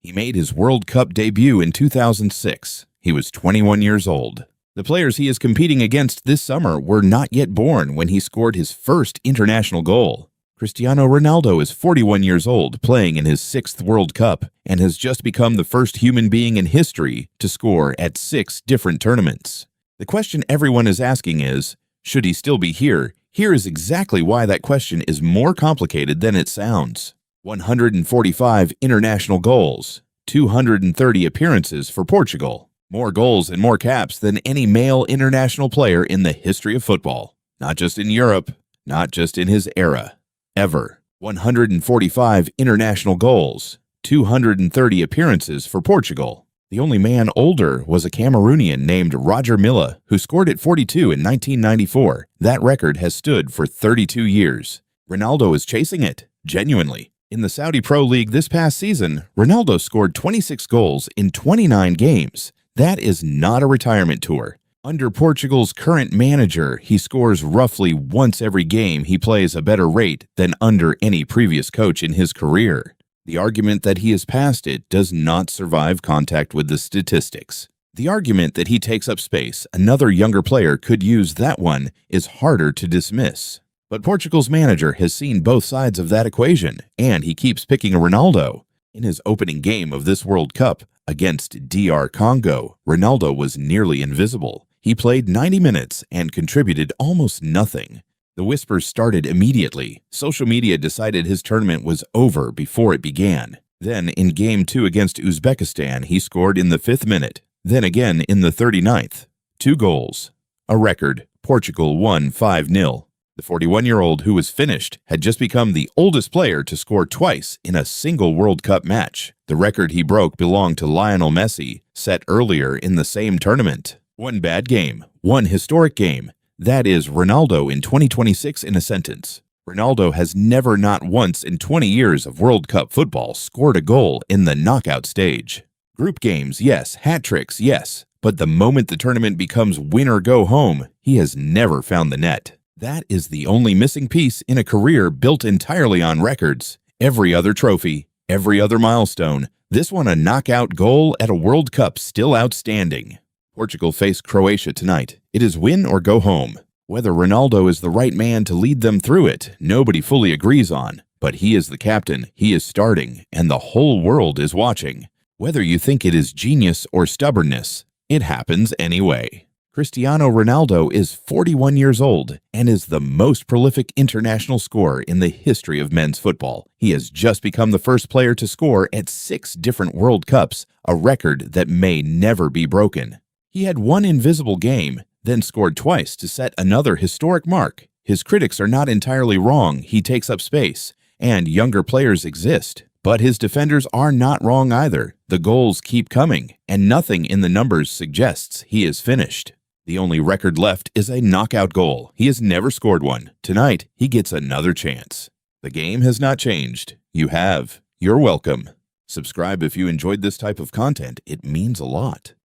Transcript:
He made his World Cup debut in 2006. He was 21 years old. The players he is competing against this summer were not yet born when he scored his first international goal. Cristiano Ronaldo is 41 years old, playing in his 6th World Cup, and has just become the first human being in history to score at 6 different tournaments. The question everyone is asking is, should he still be here? Here is exactly why that question is more complicated than it sounds. 145 international goals, 230 appearances for Portugal. More goals and more caps than any male international player in the history of football. Not just in Europe, not just in his era. Ever. 145 international goals, 230 appearances for Portugal. The only man older was a Cameroonian named Roger Milla, who scored at 42 in 1994. That record has stood for 32 years. Ronaldo is chasing it, genuinely. In the Saudi Pro League this past season, Ronaldo scored 26 goals in 29 games. That is not a retirement tour. Under Portugal's current manager, he scores roughly once every game he plays a better rate than under any previous coach in his career. The argument that he is past it does not survive contact with the statistics. The argument that he takes up space another younger player could use, that one is harder to dismiss. But Portugal's manager has seen both sides of that equation, and he keeps picking a Ronaldo. In his opening game of this World Cup against DR Congo, Ronaldo was nearly invisible. He played 90 minutes and contributed almost nothing. The whispers started immediately. Social media decided his tournament was over before it began. Then, in Game 2 against Uzbekistan, he scored in the 5th minute. Then again in the 39th. 2 goals. A record. Portugal won 5-0. The 41-year-old, who was finished, had just become the oldest player to score twice in a single World Cup match. The record he broke belonged to Lionel Messi, set earlier in the same tournament. One bad game, one historic game. That is Ronaldo in 2026 in a sentence. Ronaldo has never, not once in 20 years of World Cup football, scored a goal in the knockout stage. Group games, yes. Hat tricks, yes. But the moment the tournament becomes win or go home, he has never found the net. That is the only missing piece in a career built entirely on records. Every other trophy, every other milestone, this one a knockout goal at a World Cup still outstanding. Portugal face Croatia tonight. It is win or go home. Whether Ronaldo is the right man to lead them through it, nobody fully agrees on. But he is the captain, he is starting, and the whole world is watching. Whether you think it is genius or stubbornness, it happens anyway. Cristiano Ronaldo is 41 years old and is the most prolific international scorer in the history of men's football. He has just become the first player to score at 6 different World Cups, a record that may never be broken. He had one invisible game, then scored twice to set another historic mark. His critics are not entirely wrong. He takes up space, and younger players exist. But his defenders are not wrong either. The goals keep coming, and nothing in the numbers suggests he is finished. The only record left is a knockout goal. He has never scored one. Tonight, he gets another chance. The game has not changed. You have. You're welcome. Subscribe if you enjoyed this type of content. It means a lot.